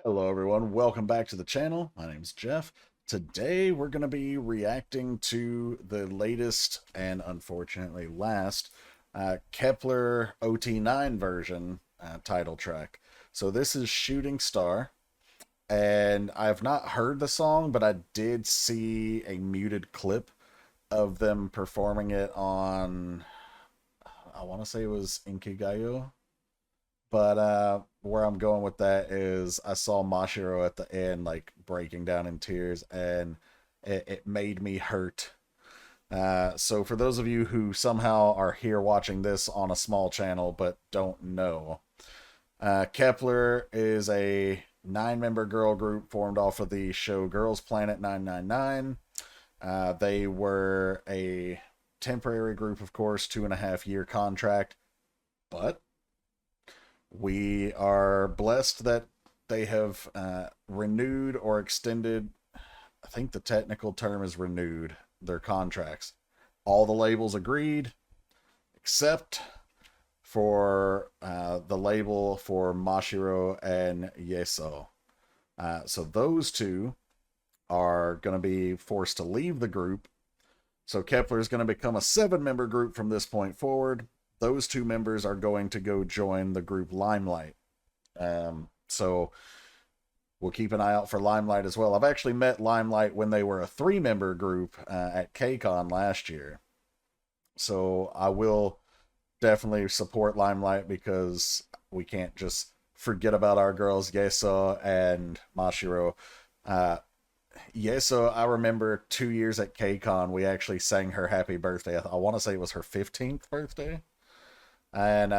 Hello everyone, welcome back to the channel. My name's Jeff. Today we're going to be reacting to the latest and unfortunately last Kep1er OT9 version title track. So this is Shooting Star, and I've not heard the song, but I did see a muted clip of them performing it on, I want to say it was Inkigayo. But where I'm going with that is I saw Mashiro at the end, like breaking down in tears, and it made me hurt. So for those of you who somehow are here watching this on a small channel but don't know, Kep1er is a 9-member girl group formed off of the show Girls Planet 999. They were a temporary group, of course, 2.5-year contract, but we are blessed that they have renewed or extended, I think the technical term is renewed, their contracts. All the labels agreed, except for the label for Mashiro and Yeseo. So those two are going to be forced to leave the group. So Kep1er is going to become a 7-member group from this point forward. Those two members are going to go join the group LimeLight. So we'll keep an eye out for LimeLight as well. I've actually met LimeLight when they were a 3-member group at KCON last year. So I will definitely support LimeLight because we can't just forget about our girls, Yeseo and Mashiro. Yeseo, I remember 2 years at KCON, we actually sang her happy birthday. I want to say it was her 15th birthday. And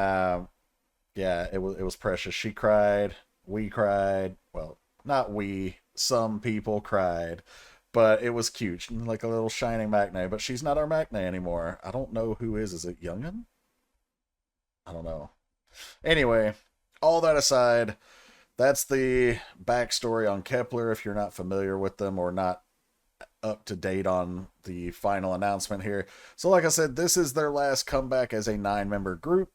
yeah, it was precious. She cried, we cried. Well, not we, some people cried, but it was cute, like a little shining maknae. But she's not our maknae anymore. I don't know who is. Is it Youngin? I don't know. Anyway, all that aside, that's the backstory on Kep1er. If you're not familiar with them or not up to date on the final announcement here. So like I said, this is their last comeback as a 9-member group.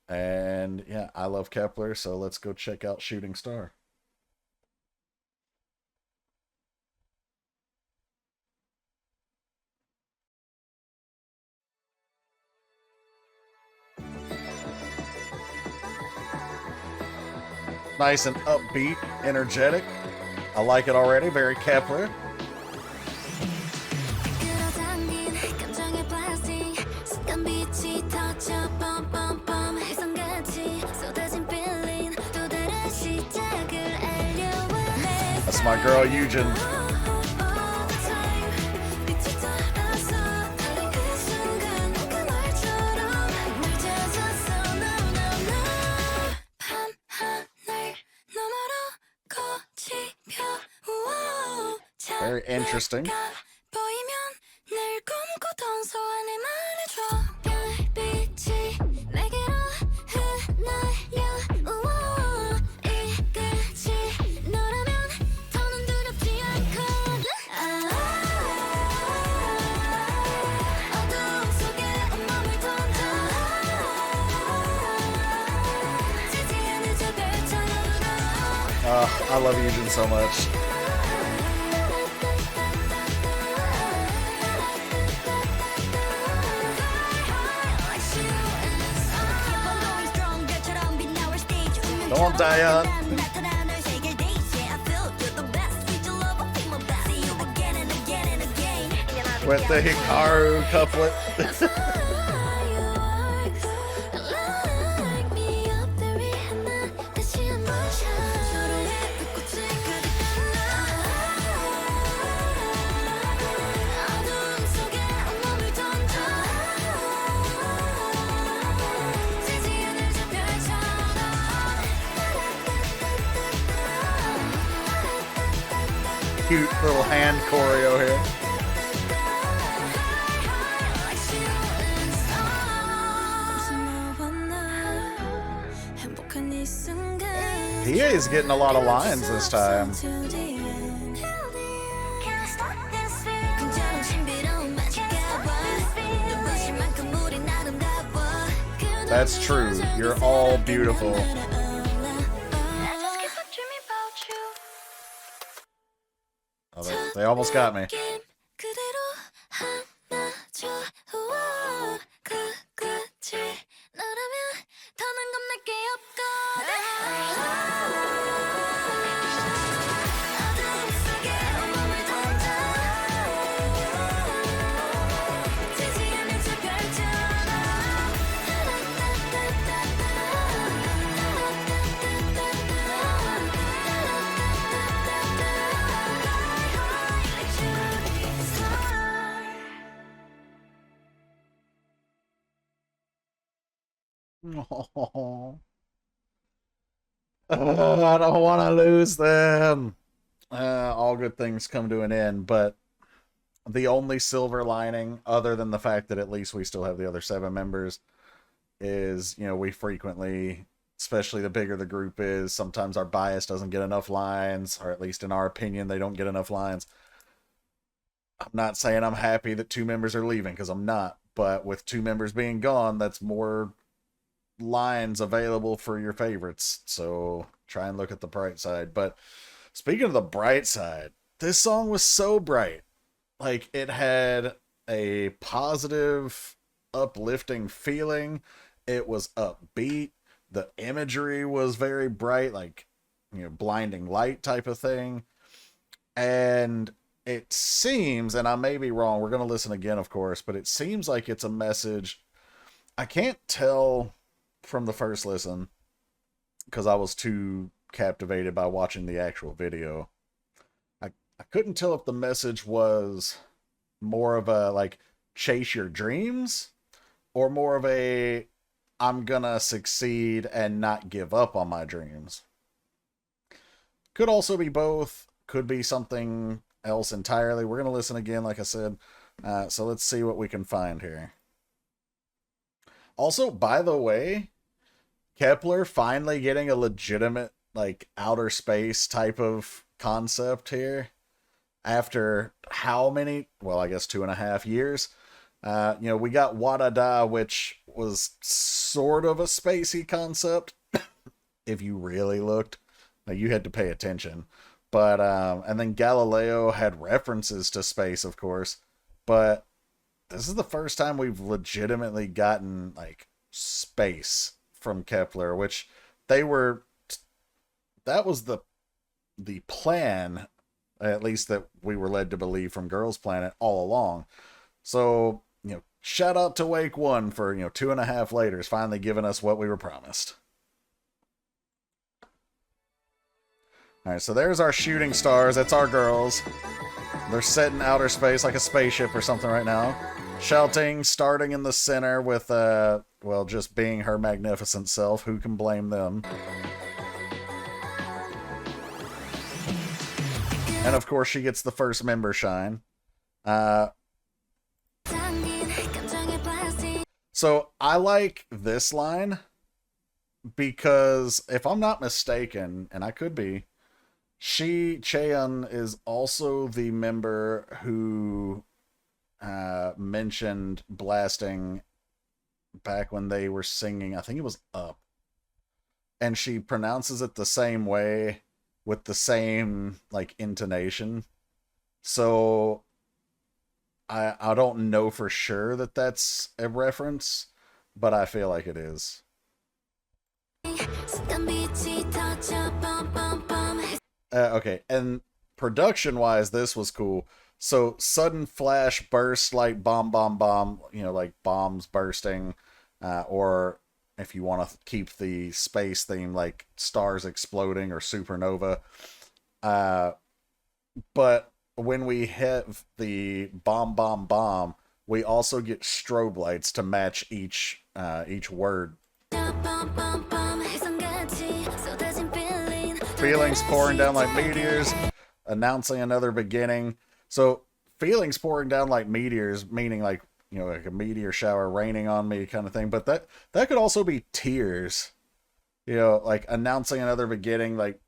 And yeah, I love Kep1er, so let's go check out Shooting Star. Nice and upbeat, energetic. I like it already, very Kep1er. That's my girl, Eugen. Very interesting. I love Eugen so much. Don't die on. With the Hikaru couplet. Cute little hand choreo here. He is getting a lot of lines this time. That's true. You're all beautiful. Oh, they almost got me. Oh, I don't want to lose them. All good things come to an end, but the only silver lining, other than the fact that at least we still have the other 7 members, is, you know, we frequently, especially the bigger the group is, sometimes our bias doesn't get enough lines, or at least in our opinion, they don't get enough lines. I'm not saying I'm happy that 2 members are leaving, because I'm not, but with 2 members being gone, that's more lines available for your favorites, so try and look at the bright side. But speaking of the bright side, this song was so bright. Like, it had a positive, uplifting feeling. It was upbeat. The imagery was very bright, like, you know, blinding light type of thing. And it seems, and I may be wrong, we're going to listen again, of course, but it seems like it's a message. I can't tell from the first listen because I was too captivated by watching the actual video. I couldn't tell if the message was more of a, like, chase your dreams, or more of a, I'm gonna succeed and not give up on my dreams. Could also be both. Could be something else entirely. We're gonna listen again, like I said. So let's see what we can find here. Also, by the way, Kep1er finally getting a legitimate, like, outer space type of concept here. After how many? Well, I guess 2.5 years. You know, we got Wadada, which was sort of a spacey concept. If you really looked, now you had to pay attention. But and then Galileo had references to space, of course. But this is the first time we've legitimately gotten, like, space from Kep1er, which they were. That was the plan, at least that we were led to believe from Girls Planet all along. So, you know, shout out to Wake1 for, you know, 2.5 laters finally giving us what we were promised. Alright, so there's our shooting stars. That's our girls. They're set in outer space like a spaceship or something right now. Shouting, starting in the center with, well, just being her magnificent self. Who can blame them? And of course, she gets the first member shine. So I like this line because, if I'm not mistaken, and I could be, Cheon is also the member who mentioned blasting back when they were singing, I think it was Up. And she pronounces it the same way, with the same, like, intonation. So I don't know for sure that that's a reference, but I feel like it is. Okay, and production-wise, this was cool. So, sudden flash burst, like bomb, bomb, bomb, you know, like bombs bursting, or if you want to keep the space theme, like stars exploding or supernova. But when we hit the bomb, bomb, bomb, we also get strobe lights to match each word. Feelings pouring down like meteors, announcing another beginning. So, feelings pouring down like meteors, meaning, like, you know, like a meteor shower raining on me kind of thing. But that could also be tears. You know, like announcing another beginning, like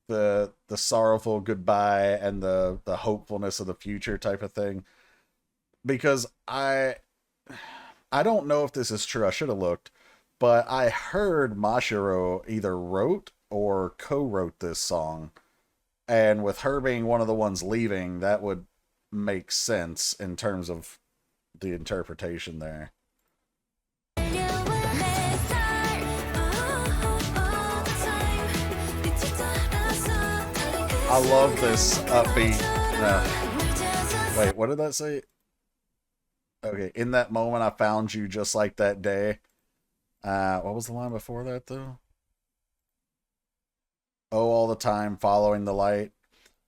the sorrowful goodbye and the hopefulness of the future type of thing. Because I don't know if this is true. I should have looked. But I heard Mashiro either wrote or co-wrote this song. And with her being one of the ones leaving, that would make sense in terms of the interpretation there. I love this upbeat. Wait, what did that say? Okay, in that moment I found you just like that day. What was the line before that though? Oh, all the time following the light.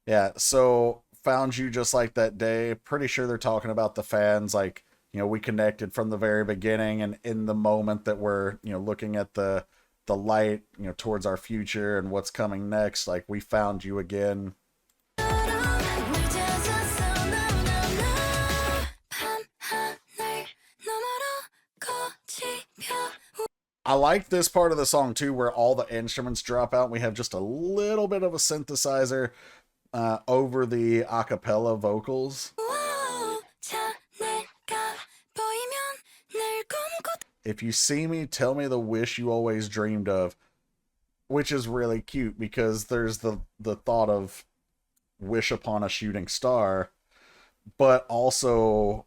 Yeah, so found you just like that day. Pretty sure they're talking about the fans, like, we connected from the very beginning, and in the moment that we're, looking at the light, towards our future and what's coming next, like we found you again. I like this part of the song too, where all the instruments drop out. We have just a little bit of a synthesizer over the a cappella vocals. If you see me, tell me the wish you always dreamed of, which is really cute because there's the thought of wish upon a shooting star, but also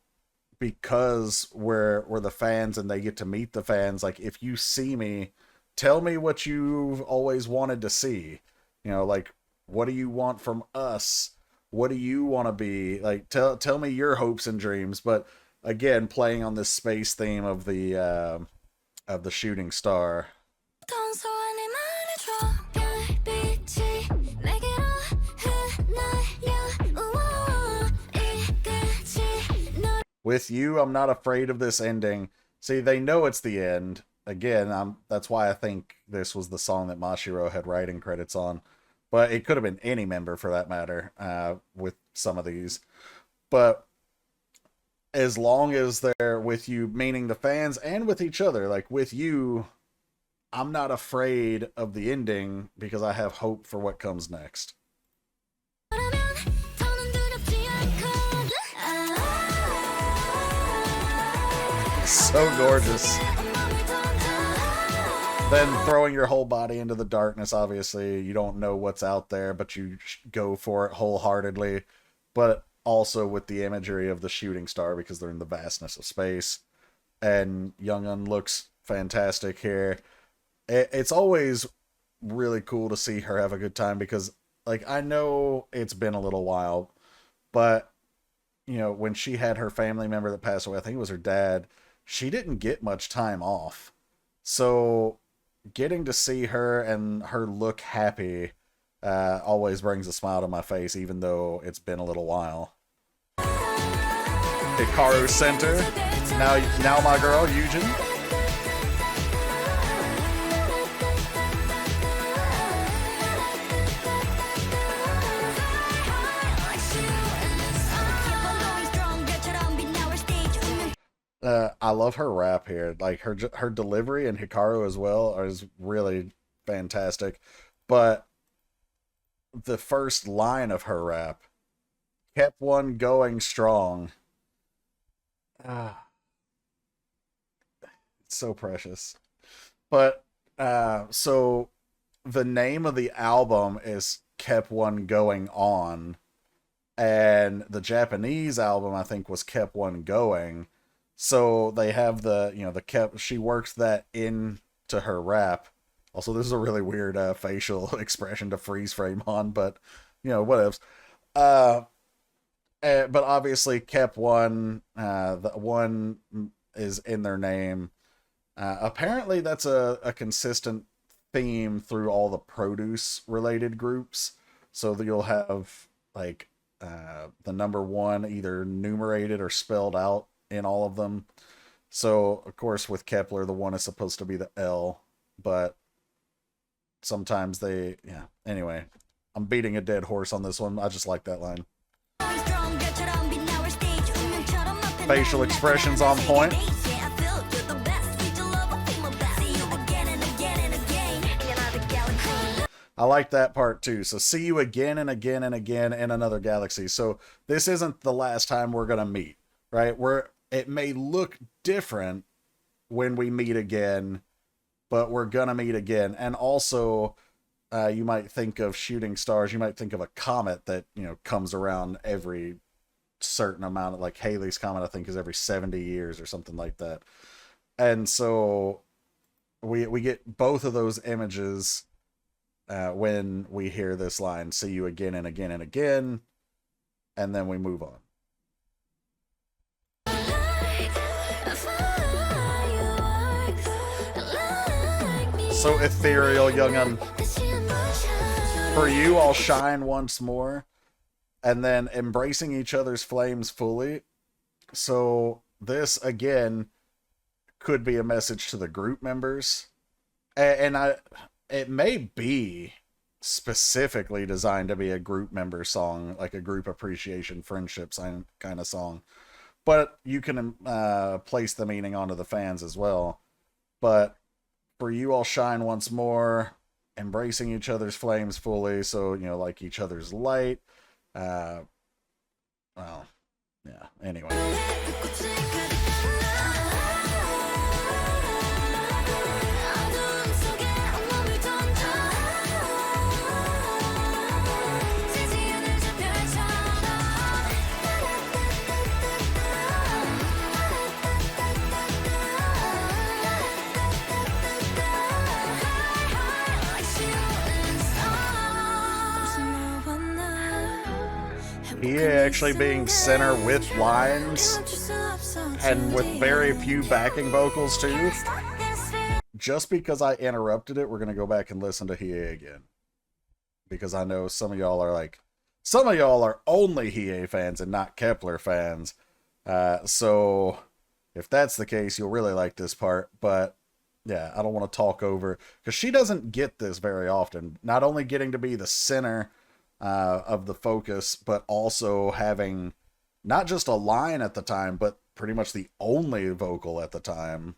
because we're the fans and they get to meet the fans, like, if you see me, tell me what you've always wanted to see. Like, what do you want from us? What do you want to be? Like, tell me your hopes and dreams. But again, playing on this space theme of the shooting star. With you, I'm not afraid of this ending. See, they know it's the end. Again, that's why I think this was the song that Mashiro had writing credits on. But it could have been any member for that matter, with some of these. But as long as they're with you, meaning the fans, and with each other, like with you, I'm not afraid of the ending because I have hope for what comes next. So gorgeous. Then throwing your whole body into the darkness, obviously. You don't know what's out there, but you go for it wholeheartedly. But also with the imagery of the shooting star because they're in the vastness of space. And Young-un looks fantastic here. It's always really cool to see her have a good time because, like, I know it's been a little while, but, when she had her family member that passed away, I think it was her dad, she didn't get much time off. So getting to see her and her look happy always brings a smile to my face, even though it's been a little while. Hikaru Center. Now my girl, Yujin. I love her rap here. Like her delivery, and Hikaru as well is really fantastic. But the first line of her rap, Kep1 going strong. It's so precious. But so the name of the album is Kep1 Going On, and the Japanese album I think was Kep1 Going. So they have the Kep. She works that into her rap. Also, this is a really weird facial expression to freeze frame on, but whatevs. But obviously Kep1, the one is in their name. Apparently that's a consistent theme through all the produce related groups. So that you'll have like the number one either numerated or spelled out in all of them. So of course with Kep1er, the one is supposed to be the L, but sometimes anyway, I'm beating a dead horse on this one. I just like that line. Facial expressions on point. I like that part too. So see you again and again and again in another galaxy. So this isn't the last time we're gonna meet, right? It may look different when we meet again, but we're gonna meet again. And also, you might think of shooting stars, you might think of a comet that, you know, comes around every certain amount of, like Halley's Comet, I think, is every 70 years or something like that. And so we get both of those images when we hear this line, see you again and again and again, and then we move on. So ethereal, young'un. For you, I'll shine once more. And then embracing each other's flames fully. So this, again, could be a message to the group members. And it may be specifically designed to be a group member song, like a group appreciation, friendship kind of song. But you can place the meaning onto the fans as well. But for you, I'll shine once more, embracing each other's flames fully. So, you know, like each other's light. Well, yeah, anyway. He actually being center with lines and with very few backing vocals too. Just because I interrupted it, we're going to go back and listen to Hiei again. Because I know some of y'all are like, some of y'all are only Hiei fans and not Kep1er fans. So if that's the case, you'll really like this part. But yeah, I don't want to talk over, because she doesn't get this very often. Not only getting to be the center of the focus, but also having not just a line at the time, but pretty much the only vocal at the time.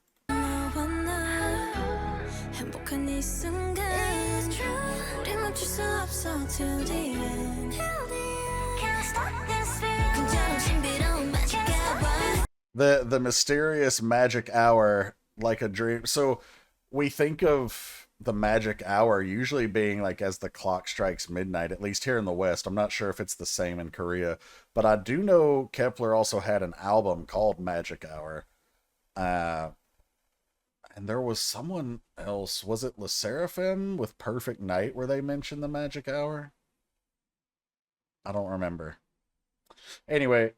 The mysterious magic hour, like a dream. So we think of the magic hour usually being like as the clock strikes midnight, at least here in the West. I'm not sure if it's the same in Korea, but I do know Kep1er also had an album called Magic Hour. And there was someone else, was it Le Seraphim with Perfect Night, where they mentioned the magic hour? I don't remember. Anyway,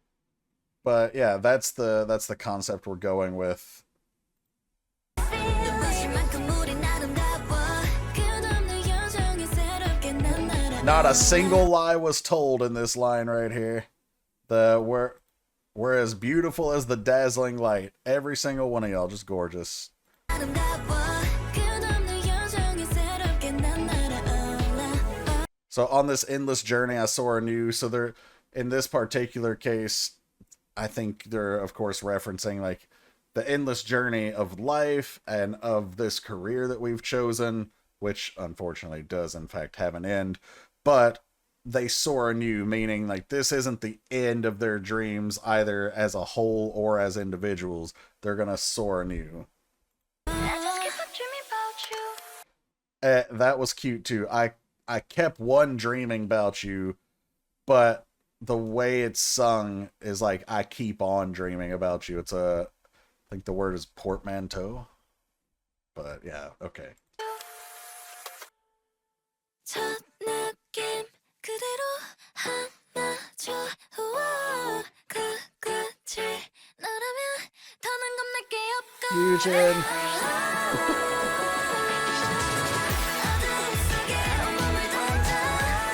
but yeah, that's the concept we're going with. Not a single lie was told in this line right here. We're as beautiful as the dazzling light. Every single one of y'all, just gorgeous. So on this endless journey, I soar anew. So they're, in this particular case, I think they're, of course, referencing like the endless journey of life and of this career that we've chosen, which unfortunately does in fact have an end. But they soar anew, meaning like this isn't the end of their dreams either as a whole or as individuals. They're gonna soar anew. That was cute too. I kept one dreaming about you, but the way it's sung is like I keep on dreaming about you. It's I think the word is portmanteau. But yeah, okay. Fusion.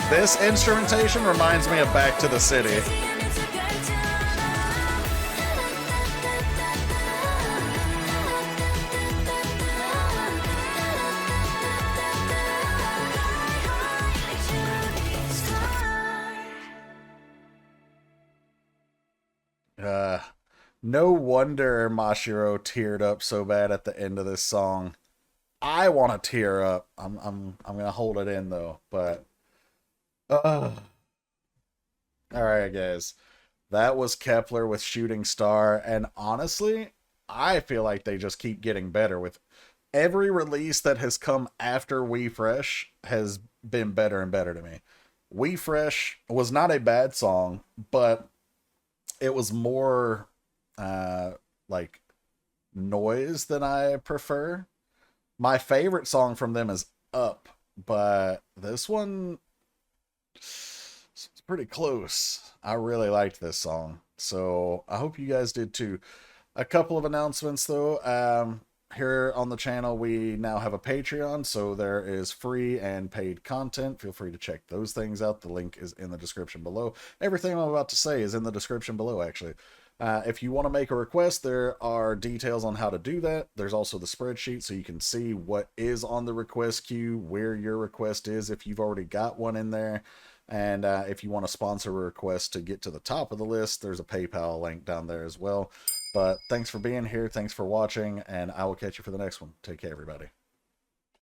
This instrumentation reminds me of Back to the City. No wonder Mashiro teared up so bad at the end of this song. I want to tear up. I'm gonna hold it in though, but all right, guys. That was Kep1er with Shooting Star, and honestly, I feel like they just keep getting better with every release that has come after We Fresh has been better and better to me. We Fresh was not a bad song, but it was more like noise than I prefer. My favorite song from them is Up, but this one it's pretty close. I really liked this song, so I hope you guys did too. A couple of announcements though. Here on the channel, we now have a Patreon, so there is free and paid content. Feel free to check those things out. The link is in the description below. Everything I'm about to say is in the description below, actually. If you want to make a request, there are details on how to do that. There's also the spreadsheet, so you can see what is on the request queue, where your request is, if you've already got one in there. And if you want to sponsor a request to get to the top of the list, there's a PayPal link down there as well. But thanks for being here. Thanks for watching, and I will catch you for the next one. Take care, everybody.